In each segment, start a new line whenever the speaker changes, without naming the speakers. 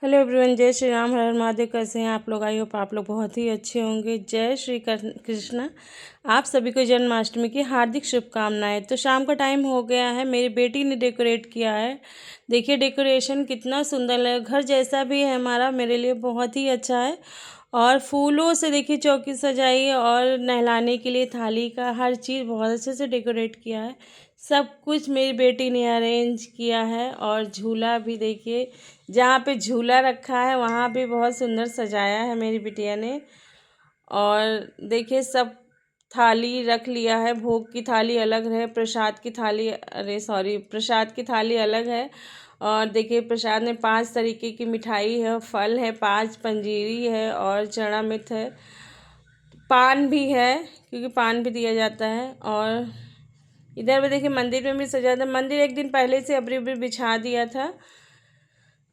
Hello everyone, जय श्री राम, हर हर महादेव। कैसे हैं आप लोग? आई होप आप लोग बहुत ही अच्छे होंगे। जय श्री कृष्ण। आप सभी को जन्माष्टमी की हार्दिक शुभकामनाएं। तो शाम का टाइम हो गया है, मेरी बेटी ने डेकोरेट किया है। देखिए डेकोरेशन कितना सुंदर लगा, घर जैसा भी है हमारा, मेरे लिए बहुत ही अच्छा है। और फूलों से देखिए चौकी सजाई है और नहलाने के लिए थाली का हर चीज़ बहुत अच्छे से डेकोरेट किया है। सब कुछ मेरी बेटी ने अरेंज किया है। और झूला भी देखिए, जहाँ पे झूला रखा है वहाँ भी बहुत सुंदर सजाया है मेरी बिटिया ने। और देखिए सब थाली रख लिया है, भोग की थाली अलग है, प्रसाद की थाली, अरे सॉरी, प्रसाद की थाली अलग है। और देखिए प्रसाद में 5 तरीके की मिठाई है, फल है, 5 पंजीरी है और चना मिर्च है, पान भी है क्योंकि पान भी दिया जाता है। और इधर भी देखिए मंदिर में भी सजा था। मंदिर एक दिन पहले से अबरी अबरी बिछा दिया था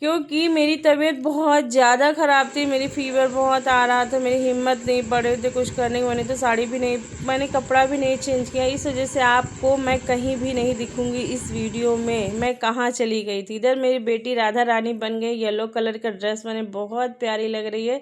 क्योंकि मेरी तबीयत बहुत ज़्यादा ख़राब थी, मेरी फ़ीवर बहुत आ रहा था, मेरी हिम्मत नहीं पड़ रही थी कुछ करने की। मैंने तो साड़ी भी नहीं, मैंने कपड़ा भी नहीं चेंज किया। इस वजह से आपको मैं कहीं भी नहीं दिखूंगी इस वीडियो में, मैं कहाँ चली गई थी। इधर मेरी बेटी राधा रानी बन गई, येलो कलर का ड्रेस मैंने, बहुत प्यारी लग रही है।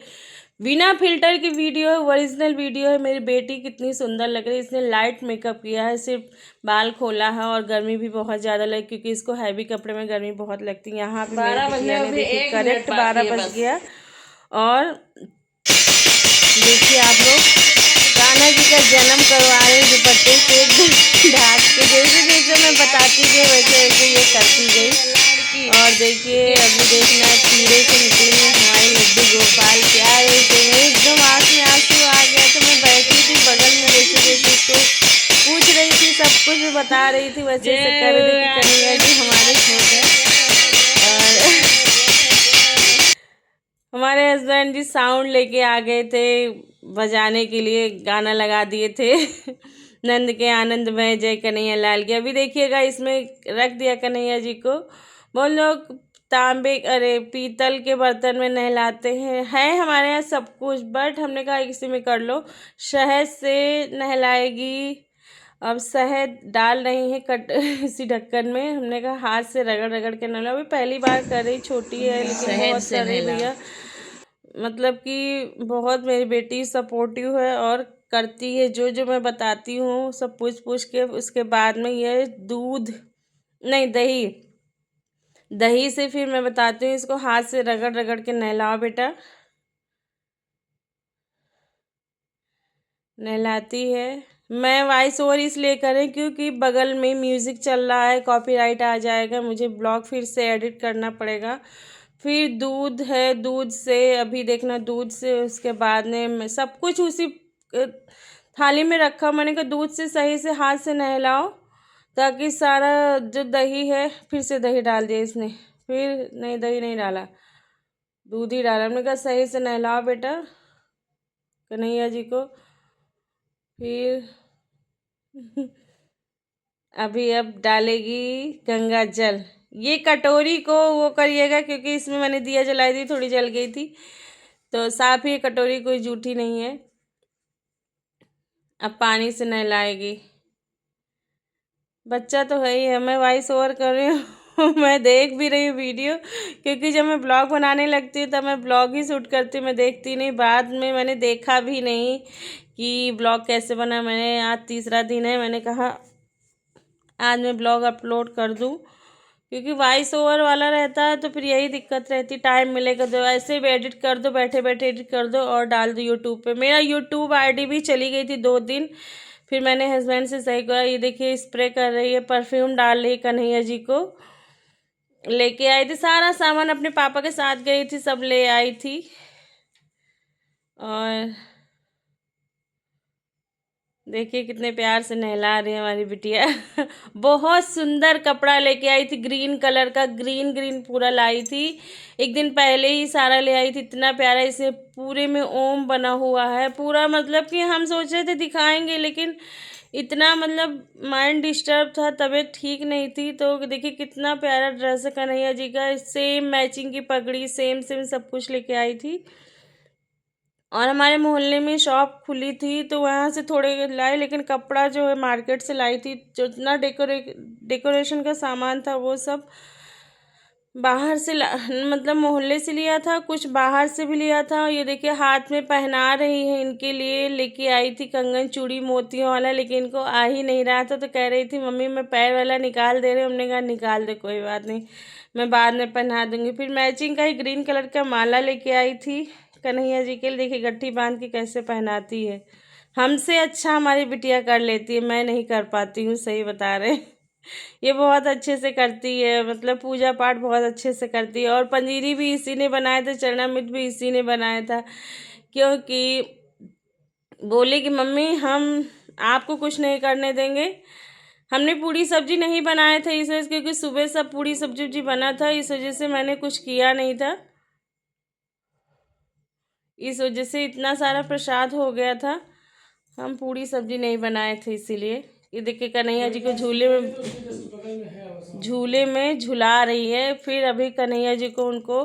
बिना फिल्टर की वीडियो है, ओरिजिनल वीडियो है। मेरी बेटी कितनी सुंदर लग रही है, इसने लाइट मेकअप किया है, सिर्फ बाल खोला है। और गर्मी भी बहुत ज़्यादा लगी क्योंकि इसको हैवी कपड़े में गर्मी बहुत लगती है। यहाँ पे मेरी बिटिया ने देखिए करेक्ट 12 बज गया। और देखिए आप लोग कान्हा जी का जन्म करवा रहे हैं दुपट्टे से एकदम ढाक के, जैसे जैसे मैं बताती गई वैसे वैसे ये करती गई। और देखिए अभी देखना कीड़े से निकलेंगे हमारे लड्डू गोपाल, क्या रहे थे, मैं एकदम आँख में आंसू आ गया। तो मैं बैठी थी बगल में, जैसे जैसे इसको पूछ रही थी, सब कुछ बता रही थी, वैसे वैसे कर रही थी कि कन्हैया जी हमारे हो गए। और हमारे हस्बैंड जी साउंड लेके आ गए थे, बजाने के लिए गाना लगा दिए थे नंद के आनंद में जय कन्हैया लाल की। अभी देखिएगा इसमें रख दिया कन्हैया जी को। बहुत लोग तांबे, अरे पीतल के बर्तन में नहलाते हैं, है हमारे यहाँ सब कुछ, बट हमने कहा इसी में कर लो। शहद से नहलाएगी। अब शहद डाल रही है कट इसी ढक्कन में, हमने कहा हाथ से रगड़ रगड़ के नहला। अभी पहली बार कर रही, छोटी है लेकिन बहुत कर रही भैया। मतलब कि बहुत मेरी बेटी सपोर्टिव है और करती है जो जो मैं बताती हूँ, सब पूछ पूछ के। उसके बाद में ये दूध, नहीं दही, दही से फिर मैं बताती हूँ इसको हाथ से रगड़ रगड़ के नहलाओ बेटा। नहलाती है। मैं वॉइस ओवर इसलिए करें क्योंकि बगल में म्यूज़िक चल रहा है, कॉपीराइट आ जाएगा, मुझे ब्लॉग फिर से एडिट करना पड़ेगा। फिर दूध है, दूध से अभी देखना, दूध से उसके बाद में सब कुछ उसी थाली में रखा। मैंने कहा दूध से सही से हाथ से नहलाओ ताकि सारा जो दही है, फिर से दही डाल दिया इसने, फिर नहीं दही नहीं डाला, दूध ही डाला। हमने कहा सही से नहलाओ बेटा कन्हैया जी को। फिर अभी अब डालेगी गंगा जल। ये कटोरी को वो करिएगा क्योंकि इसमें मैंने दिया जलाई थी, थोड़ी जल गई थी, तो साफ ही कटोरी कोई जूठी नहीं है। अब पानी से नहलाएगी। बच्चा तो है ही है, मैं वॉइस ओवर कर रही हूँ मैं देख भी रही हूँ वीडियो, क्योंकि जब मैं ब्लॉग बनाने लगती हूँ तब मैं ब्लॉग ही शूट करती हूँ, मैं देखती नहीं। बाद में मैंने देखा भी नहीं कि ब्लॉग कैसे बना। मैंने आज तीसरा दिन है, मैंने कहा आज मैं ब्लॉग अपलोड कर दूँ, क्योंकि वॉइस ओवर वाला रहता है तो फिर यही दिक्कत रहती। टाइम मिलेगा तो ऐसे भी एडिट कर दो, बैठे बैठे एडिट कर दो और डाल दो यूट्यूब पे। मेरा यूट्यूब आईडी भी चली गई थी 2 दिन, फिर मैंने हस्बैंड से सही कहा। ये देखिए स्प्रे कर रही है, परफ्यूम डाल रही है कन्हैया जी को। लेके आई थी सारा सामान, अपने पापा के साथ गई थी, सब ले आई थी। और देखिए कितने प्यार से नहला रही है हमारी बिटिया बहुत सुंदर कपड़ा लेके आई थी, ग्रीन कलर का, ग्रीन ग्रीन पूरा लाई थी। एक दिन पहले ही सारा ले आई थी, इतना प्यारा। इसे पूरे में ओम बना हुआ है पूरा, मतलब कि हम सोच रहे थे दिखाएंगे, लेकिन इतना मतलब माइंड डिस्टर्ब था, तबीयत ठीक नहीं थी। तो देखिए कितना प्यारा ड्रेस है कन्हैया जी का, सेम मैचिंग की पगड़ी, सेम सेम सब कुछ लेके आई थी। और हमारे मोहल्ले में शॉप खुली थी तो वहाँ से थोड़े लाए, लेकिन कपड़ा जो है मार्केट से लाई थी। जितना डेकोरेशन का सामान था वो सब बाहर से मतलब मोहल्ले से लिया था, कुछ बाहर से भी लिया था। ये देखिए हाथ में पहना रही है, इनके लिए लेके आई थी कंगन चूड़ी मोतियों वाला, लेकिन इनको आ ही नहीं रहा था। तो कह रही थी मम्मी मैं पैर वाला निकाल दे रही हूँ। हमने कहा निकाल दे, कोई बात नहीं, मैं बाद में पहना दूंगी। फिर मैचिंग का ही ग्रीन कलर का माला लेके आई थी कन्हैया जी के लिए। देखिए गट्ठी बांध के कैसे पहनाती है। हमसे अच्छा हमारी बिटिया कर लेती है, मैं नहीं कर पाती हूँ, सही बता रहे हैं। ये बहुत अच्छे से करती है, मतलब पूजा पाठ बहुत अच्छे से करती है। और पंजीरी भी इसी ने बनाया था, चरणामृत भी इसी ने बनाया था, क्योंकि बोले कि मम्मी हम आपको कुछ नहीं करने देंगे। हमने पूड़ी सब्जी नहीं बनाए थे इस वजह से, क्योंकि सुबह सब पूड़ी सब्जी उब्जी बना था, इस वजह से मैंने कुछ किया नहीं था। इस वजह से इतना सारा प्रसाद हो गया था, हम पूड़ी सब्जी नहीं बनाए थे इसीलिए। ये देखिए कन्हैया जी को झूले में झुला रही है। फिर अभी कन्हैया जी को उनको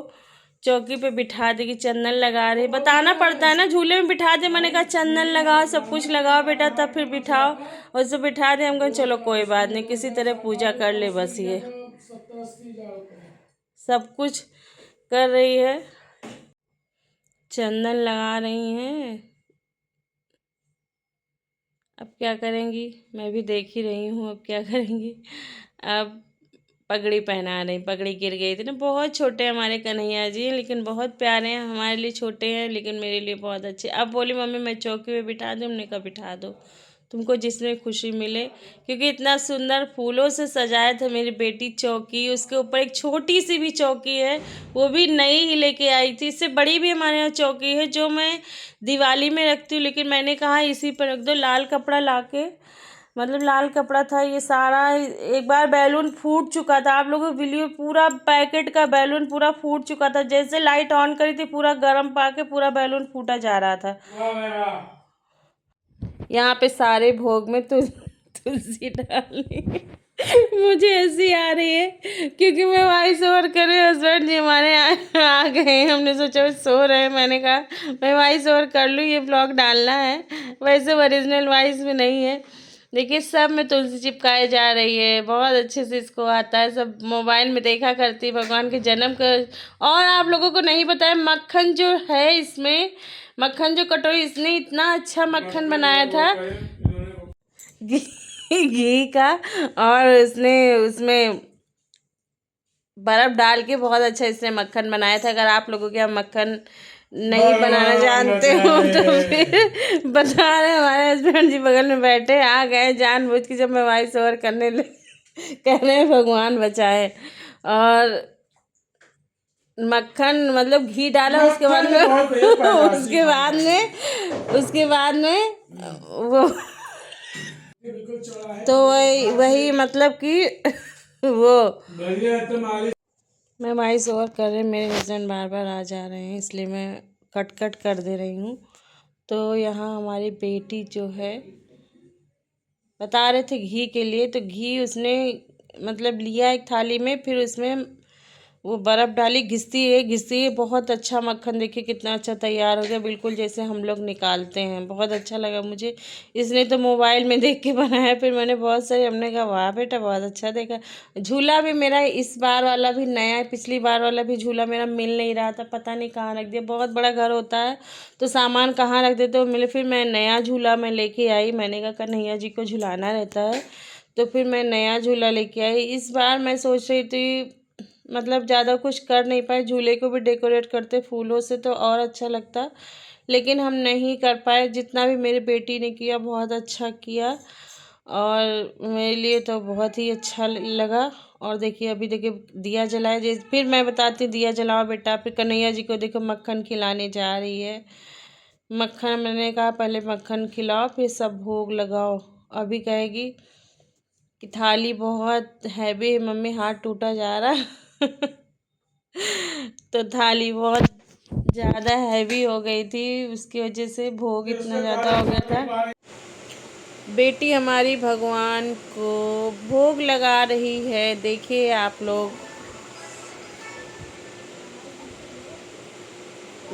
चौकी पे बिठा देगी, चंदन लगा रही। बताना पड़ता है ना, झूले में बिठा दे, मैंने कहा चंदन लगाओ, सब कुछ लगाओ बेटा, तब फिर बिठाओ। और सब बिठा दे, हम कहें चलो कोई बात नहीं, किसी तरह पूजा कर ले बस। ये सब कुछ कर रही है, चंदन लगा रही हैं। अब क्या करेंगी, मैं भी देख ही रही हूँ, अब क्या करेंगी। अब पगड़ी पहना रही, पगड़ी गिर गई थी ना। बहुत छोटे हैं हमारे कन्हैया जी, लेकिन बहुत प्यारे हैं, हमारे लिए छोटे हैं लेकिन मेरे लिए बहुत अच्छे। अब बोली मम्मी मैं चौकी पे बिठा दूँ, हमने कहा बिठा दो, तुमको जिसमें खुशी मिले। क्योंकि इतना सुंदर फूलों से सजाया था मेरी बेटी चौकी, उसके ऊपर एक छोटी सी भी चौकी है, वो भी नई ही लेके आई थी। इससे बड़ी भी हमारे यहाँ चौकी है जो मैं दिवाली में रखती हूँ, लेकिन मैंने कहा इसी पर रख दो। लाल कपड़ा लाके, मतलब लाल कपड़ा था ये सारा। एक बार बैलून फूट चुका था, आप लोगों को वीडियो, पूरा पैकेट का बैलून पूरा फूट चुका था। जैसे लाइट ऑन करी थी पूरा गर्म पाके पूरा बैलून फूटा जा रहा था। यहाँ पे सारे भोग में तुलसी डाली। मुझे ऐसी आ रही है क्योंकि मैं वॉइस ओवर कर रही हूँ, हस्बैंड जी हमारे आ गए हैं। हमने सोचा सो रहे हैं, मैंने कहा मैं वॉइस ओवर कर लूँ, ये ब्लॉग डालना है। वैसे ओरिजिनल वॉइस में नहीं है। देखिए सब में तुलसी चिपकाए जा रही है, बहुत अच्छे से इसको आता है। सब मोबाइल में देखा करती भगवान के जन्म का। और आप लोगों को नहीं बताया, मक्खन जो है इसमें, मक्खन जो कटोरी, इसने इतना अच्छा मक्खन बनाया था घी घी का। और उसने उसमें बर्फ़ डाल के बहुत अच्छा इसने मक्खन बनाया था। अगर आप लोगों के यहाँ मक्खन नहीं बनाना जानते हो तो फिर बता रहे। हमारे हस्बैंड जी बगल में बैठे आ गए जानबूझ के, जब मैं वॉइस ओवर करने कह रहे हैं भगवान बचाए। और मक्खन मतलब घी डाला, उसके बाद में उसके बाद में वो तो वही मतलब कि वो मैं वॉइस ओवर कर रही, मेरे हस्बैंड बार बार आ जा रहे हैं इसलिए मैं कट कट कर दे रही हूँ। तो यहाँ हमारी बेटी जो है बता रहे थे घी के लिए, तो घी उसने मतलब लिया एक थाली में, फिर उसमें वो बर्फ़ डाली, घिसती है बहुत अच्छा मक्खन। देखिए कितना अच्छा तैयार हो गया, बिल्कुल जैसे हम लोग निकालते हैं। बहुत अच्छा लगा मुझे। इसने तो मोबाइल में देख के बनाया, फिर मैंने बहुत सारे, हमने कहा वाह बेटा बहुत अच्छा देखा। झूला भी मेरा इस बार वाला भी नया है, पिछली बार वाला भी झूला मेरा मिल नहीं रहा था, पता नहीं कहाँ रख दिया। बहुत बड़ा घर होता है तो सामान कहाँ रख देते हो मिले। फिर मैं नया झूला मैं लेके आई, मैंने कहा कन्हैया जी को झुलाना रहता है, तो फिर मैं नया झूला लेके आई। इस बार मैं सोच रही थी, मतलब ज़्यादा कुछ कर नहीं पाए, झूले को भी डेकोरेट करते फूलों से तो और अच्छा लगता, लेकिन हम नहीं कर पाए। जितना भी मेरी बेटी ने किया बहुत अच्छा किया, और मेरे लिए तो बहुत ही अच्छा लगा। और देखिए अभी देखिए दिया जलाए, जैसे फिर मैं बताती दिया जलाओ बेटा। फिर कन्हैया जी को देखो मक्खन खिलाने जा रही है। मक्खन, मैंने कहा पहले मक्खन खिलाओ फिर सब भोग लगाओ। अभी कहेगी कि थाली बहुत हैवी है मम्मी, हाथ टूटा जा रहा। तो थाली बहुत ज़्यादा हैवी हो गई थी, उसकी वजह से भोग इतना ज़्यादा हो गया था। बेटी हमारी भगवान को भोग लगा रही है, देखिए आप लोग।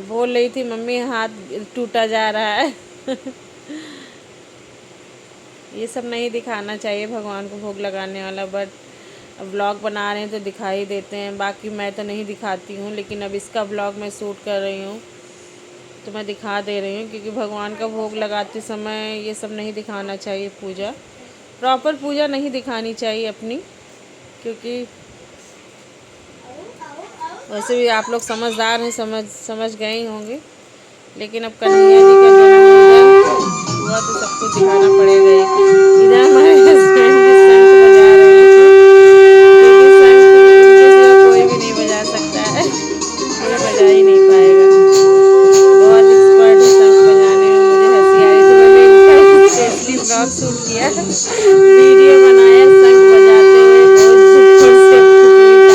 बोल रही थी मम्मी हाथ टूटा जा रहा है। ये सब नहीं दिखाना चाहिए भगवान को भोग लगाने वाला, बट व्लॉग बना रहे हैं तो दिखाई देते हैं, बाकी मैं तो नहीं दिखाती हूँ, लेकिन अब इसका व्लॉग मैं शूट कर रही हूँ तो मैं दिखा दे रही हूँ, क्योंकि भगवान का भोग लगाते समय ये सब नहीं दिखाना चाहिए। पूजा प्रॉपर पूजा नहीं दिखानी चाहिए अपनी, क्योंकि वैसे भी आप लोग समझदार हैं, समझ गए ही होंगे। लेकिन अब कन्हैया जी का जन्म हुआ तो सबको दिखाना पड़ेगा ही। इधर हमारे हस्बैंड जी शंख बजा रहे हैं, क्योंकि शंख इनके सिवा कोई भी नहीं बजा सकता है, कोई बजा ही नहीं पाएगा। बहुत एक्सपर्ट है शंख बजाने में। मुझे हंसी आ रही थी, मैंने इनका स्पेशली ब्लॉग शूट किया, वीडियो बनाया शंख बजाते हुए, बहुत जोर से पूरी ताकत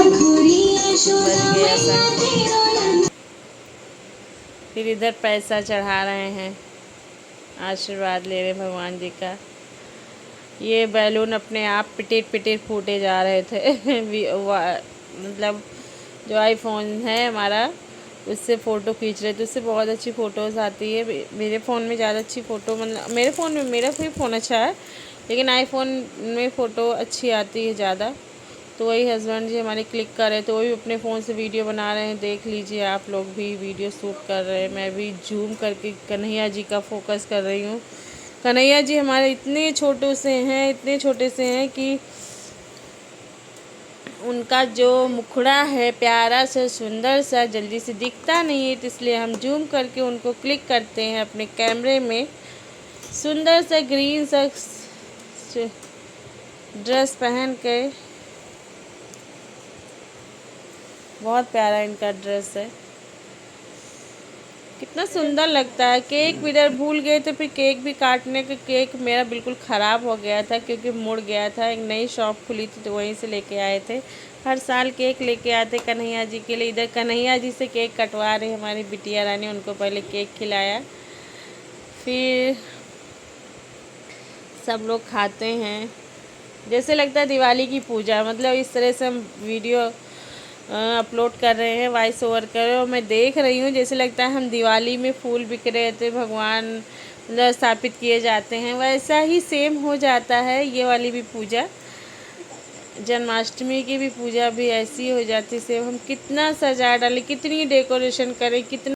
लगाते हुए बज गया शंख। फिर इधर पैसा चढ़ा रहे हैं, आशीर्वाद ले रहे हैं भगवान जी का। ये बैलून अपने आप पिटेट पिटेट फूटे जा रहे थे मतलब जो आईफोन है हमारा, उससे फ़ोटो खींच रहे थे, उससे बहुत अच्छी फ़ोटोज़ आती है। मेरे फ़ोन में ज़्यादा अच्छी फ़ोटो, मतलब मेरे फ़ोन में, मेरा भी फ़ोन अच्छा है, लेकिन आईफोन में फ़ोटो अच्छी आती है ज़्यादा। तो वही हस्बैंड जी हमारे क्लिक कर रहे, तो वही अपने फ़ोन से वीडियो बना रहे हैं। देख लीजिए आप लोग भी, वीडियो शूट कर रहे हैं। मैं भी जूम करके कन्हैया जी का फोकस कर रही हूँ। कन्हैया जी हमारे इतने छोटे से हैं, इतने छोटे से हैं कि उनका जो मुखड़ा है प्यारा सा सुंदर सा, जल्दी से दिखता नहीं है, तो इसलिए हम जूम करके उनको क्लिक करते हैं अपने कैमरे में। सुंदर सा ग्रीन सा ड्रेस पहन के, बहुत प्यारा इनका ड्रेस है, कितना सुंदर लगता है। केक भी इधर भूल गए थे, फिर केक भी काटने के, केक मेरा बिल्कुल ख़राब हो गया था क्योंकि मुड़ गया था। एक नई शॉप खुली थी तो वहीं से लेके आए थे। हर साल केक लेके आते कन्हैया जी के लिए। इधर कन्हैया जी से केक कटवा रही हमारी बिटिया रानी, उनको पहले केक खिलाया, फिर सब लोग खाते हैं। जैसे लगता है दिवाली की पूजा, मतलब इस तरह से हम वीडियो अपलोड कर रहे हैं, वॉइस ओवर कर रहे हैं, और मैं देख रही हूँ जैसे लगता है हम दिवाली में फूल बिक रहे थे, भगवान मतलब स्थापित किए जाते हैं, वैसा ही सेम हो जाता है ये वाली भी पूजा। जन्माष्टमी की भी पूजा भी ऐसी हो जाती है सेम। हम कितना सजा डालें, कितनी डेकोरेशन करें, कितना